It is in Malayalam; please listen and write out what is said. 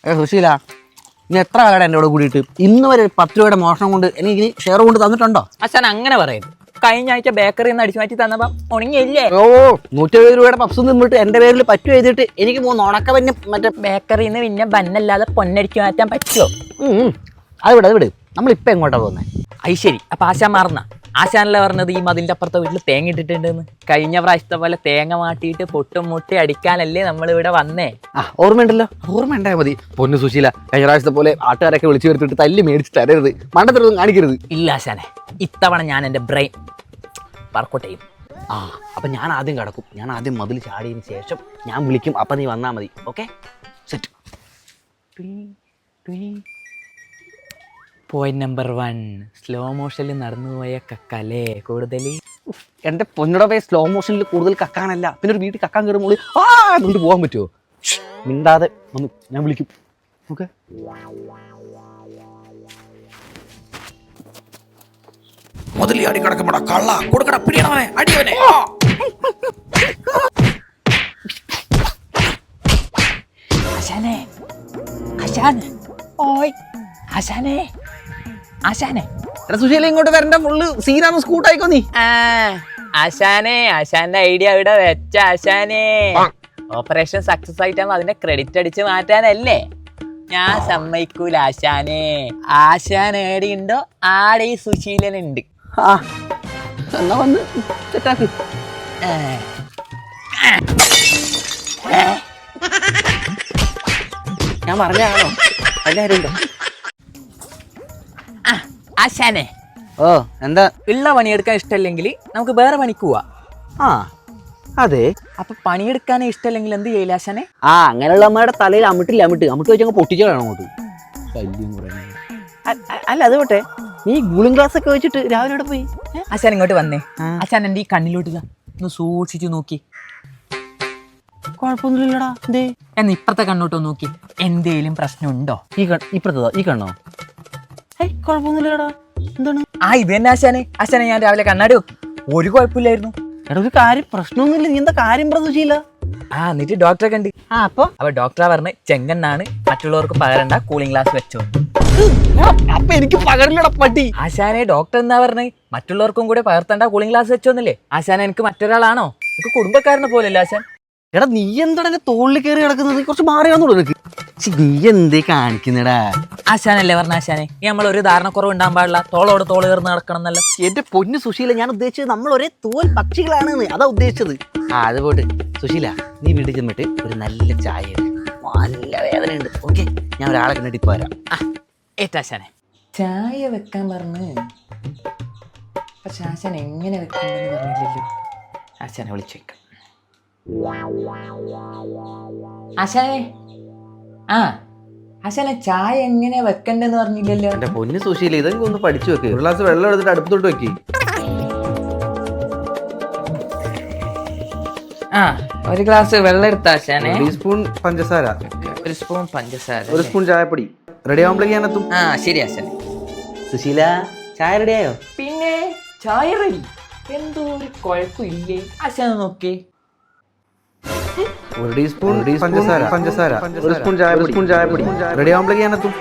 സുശീല, ഇനി എത്ര കാലം എൻ്റെ കൂടെ കൂടിയിട്ട് ഇന്ന് വരെ 10 രൂപയുടെ മോഷണം കൊണ്ട് എനിക്ക് ഷെയർ കൊണ്ട് തന്നിട്ടുണ്ടോ? അച്ഛൻ അങ്ങനെ പറയരുത്. കഴിഞ്ഞ ആഴ്ച ബേക്കറിയിൽ നിന്ന് അടിച്ചു മാറ്റി തന്നപ്പോ ഉണങ്ങിയല്ലേ? 170 രൂപയുടെ പപ്സ് നിന്നിട്ട് എൻ്റെ പേരിൽ പറ്റു എഴുതിയിട്ട് എനിക്ക് 3 ഉണക്കവന്നെ മറ്റേ ബേക്കറിയിൽ നിന്ന് പിന്നെ ബന്നല്ലാതെ പൊന്നടിച്ചു മാറ്റാൻ പറ്റുമോ? അത് വിട്. നമ്മളിപ്പോൾ എങ്ങോട്ടാ പോകുന്നത്? അത് ശരി. അപ്പൊ ആശാൻ മാറുന്ന ആശാനല്ലേ പറഞ്ഞത് ഈ മതിലിന്റെ അപ്പുറത്തെ വീട്ടിൽ തേങ്ങ ഇട്ടിട്ടുണ്ടെന്ന്. കഴിഞ്ഞ പ്രാവശ്യത്തെ പോലെ തേങ്ങ മാട്ടിയിട്ട് പൊട്ടും മുട്ടി അടിക്കാനല്ലേ നമ്മളിവിടെ വന്നേ? ഓർമ്മയുണ്ടല്ലോ, ഓർമ്മ ഉണ്ടായാൽ മതി. പൊന്നു സുശീല, കഴിഞ്ഞ പ്രാവശ്യത്തെ പോലെ ആട്ടുകാരൊക്കെ വിളിച്ചു വരുത്തിട്ട് തല്ലി മേടിച്ച് തരരുത്, മണ്ടത്തരൊന്നും കാണിക്കരുത്. ഇല്ല ആശാനെ, ഇത്തവണ ഞാൻ എൻ്റെ ബ്രെയിൻ വർക്കൗട്ട് ചെയ്യും. അപ്പം ഞാൻ ആദ്യം കിടക്കും. ഞാൻ ആദ്യം മതിൽ ചാടിയതിന് ശേഷം ഞാൻ വിളിക്കും. അപ്പം നീ വന്നാൽ മതി. Okay, set. Point number 1, slow മോഷനിൽ നടന്നുപോയ കക്കല്ലേ കൂടുതൽ. എൻ്റെ പൊന്നുടവേ, സ്ലോ മോഷനിൽ കൂടുതൽ കക്കാനല്ല, പിന്നെ ഒരു വീട്ടിൽ കക്കാൻ കയറുമ്പോൾ എന്നിട്ട് പോകാൻ പറ്റുമോ? മിണ്ടാതെ വന്ന് ഞാൻ വിളിക്കും. ഓക്കെ, മുതലി കിടക്കുമ്പോടാ കള്ള കൊടുക്കട പിടിയണവനെ അടിയവനെ. ആശാനെ, ആശാനെ, ഓയ് ആശാനെ, ആശാനെ. എടാ സുശീല, ഇങ്ങോട്ട് വരണ്ട, ഫുള്ള് സീനാണ്. സ്കൂട്ടായിക്കോ നീ. ആശാനെ, ആശാന്റെ ഐഡിയ ഇവിടെ വെച്ച ആശാനെ. ഓപ്പറേഷൻ സക്സസ് ആയിട്ടാകുമ്പോ അതിന്റെ ക്രെഡിറ്റ് അടിച്ച് മാറ്റാനല്ലേ? ഞാൻ സമ്മതിക്കൂല ആശാനെ. ആശാൻ ഏടിയുണ്ടോ ആടെ ഈ സുശീലനുണ്ട്. എന്നാ വന്ന് സെറ്റാക്ക്. ഞാൻ പറഞ്ഞാണോ? എല്ലാവരും ഉണ്ടോ? ആശാനെ, എന്താ? ഉള്ള പണിയെടുക്കാൻ ഇഷ്ടമല്ലെങ്കിൽ നമുക്ക് വേറെ പണിക്ക് പോവാ. അതെ. അപ്പൊ പണിയെടുക്കാനേ ഇഷ്ടമല്ലെങ്കിൽ എന്ത് ചെയ്യില്ല ആശാനെ? അങ്ങനെയുള്ള അമ്മയുടെ തലയിൽ അമിട്ട് വെച്ചങ്ങ് പൊട്ടിച്ചാണ് അങ്ങോട്ട്. അല്ല, അത് പോട്ടെ, നീ കൂളിംഗ് ഗ്ലാസ് ഒക്കെ വെച്ചിട്ട് രാവിലെ ഇവിടെ പോയി. ആശാൻ ഇങ്ങോട്ട് വന്നേ. ആശാൻ എന്റെ ഈ കണ്ണിലോട്ട് ഒന്ന് സൂക്ഷിച്ചു നോക്കി. കുഴപ്പമൊന്നുമില്ലടാ. എന്തേ? എന്ന് ഇപ്പുറത്തെ കണ്ണോട്ടോ നോക്കി. എന്തേലും പ്രശ്നമുണ്ടോ? ഇപ്പുറത്തതാ, ഈ കണ്ണോ? കുഴപ്പമൊന്നുമില്ലടാ. എന്താണ്? ഇത് തന്നെ ആശാനെ. ആശാനെ, ഞാൻ രാവിലെ കണ്ണാടി ഒരു കുഴപ്പമില്ലായിരുന്നു. എടാ, ഒരു കാര്യം പ്രശ്നമൊന്നുമില്ല. നീ എന്താ കാര്യം പ്രതീക്ഷിച്ചില്ല? എന്നിട്ട് ഡോക്ടറെ കണ്ട്. അപ്പൊ ഡോക്ടറെ പറഞ്ഞ് ചെങ്കണ്ണാണ്, മറ്റുള്ളവർക്ക് പകരണ്ട, കൂളിംഗ് ഗ്ലാസ് വെച്ചോ. അപ്പൊ എനിക്ക് പകരില്ലടാ പട്ടി. ആശാനെ, ഡോക്ടർ എന്നാ പറഞ്ഞ് മറ്റുള്ളവർക്കും കൂടെ പകർത്തണ്ട, കൂളിംഗ് ഗ്ലാസ് വെച്ചോന്നല്ലേ? ആശാനെ, എനിക്ക് മറ്റൊരാളാണോ? എനിക്ക് കുടുംബക്കാരനെ പോലല്ലേ ആശാൻ? എടാ, നീ എന്താണ് എന്റെ തോളിൽ കയറി കിടക്കുന്നത്? കുറച്ച് മാറിയാന്നോളൂ നിനക്ക്. നീ എന്തേ കാണിക്കുന്നടാ? ആശാനല്ലേ പറഞ്ഞ ആശാനെ, ഈ നമ്മൾ ഒരു ധാരണക്കുറവ് ഉണ്ടാകാൻ പാടില്ല, തോളോട് തോള് കയറുന്ന നടക്കണം എന്നല്ലോ. എന്റെ പൊന്നു സുശീല, ഞാൻ ഉദ്ദേശിച്ചത് നമ്മൾ ഒരേ തോൽ പക്ഷികളാണ്, അതാ ഉദ്ദേശിച്ചത്. അത് പോട്ട് സുശീല, നീ വീട്ടിൽ ചെന്നിട്ട് ഒരു നല്ല ചായ ഇട്. നല്ല വേദനയുണ്ട്. ഓക്കെ, ഞാൻ ഒരാളെ കണ്ടിട്ട് ഇപ്പൊ വരാം. ഏറ്റാശാനെ, ചായ വെക്കാൻ പറഞ്ഞ്, പക്ഷെ ആശാൻ എങ്ങനെ വെക്കണ്ടെന്ന് പറഞ്ഞില്ലല്ലോ. ആശാനെ വിളിച്ചു വെക്കാം. ആശാനെ, ആശാനെ, ചായ എങ്ങനെ വെക്കണ്ടെന്ന് പറഞ്ഞില്ലല്ലോ. എന്റെ പൊന്നു സുശീല, ഇതൊക്കെ ഒന്ന് പഠിച്ചു വെക്ക്. ഒരു ഗ്ലാസ് വെള്ളം എടുത്തിട്ട് അടുപ്പത്തോട്ട് വെക്കി. ഒരു ഗ്ലാസ് വെള്ളം എടുത്ത ആശാനെ. 1 സ്പൂൺ പഞ്ചസാര, 1 സ്പൂൺ പഞ്ചസാര, 1 സ്പൂൺ ചായപ്പൊടി. റെഡി ആവുമ്പോഴേക്ക് ഞാനെത്തും. ശരി ആശാനെ. സുശീല, ചായ റെഡിയായോ? പിന്നെ ചായ റെഡി. എന്തോ ഒരു കുഴപ്പമില്ലേ ആശാനെ? നോക്കേ, 1 ടീസ്പൂൺ പഞ്ചസാര, 1 സ്പൂൺ ചായപ്പൊടി. റെഡി ആവുമ്പോഴേക്ക് ഞാനെത്തും.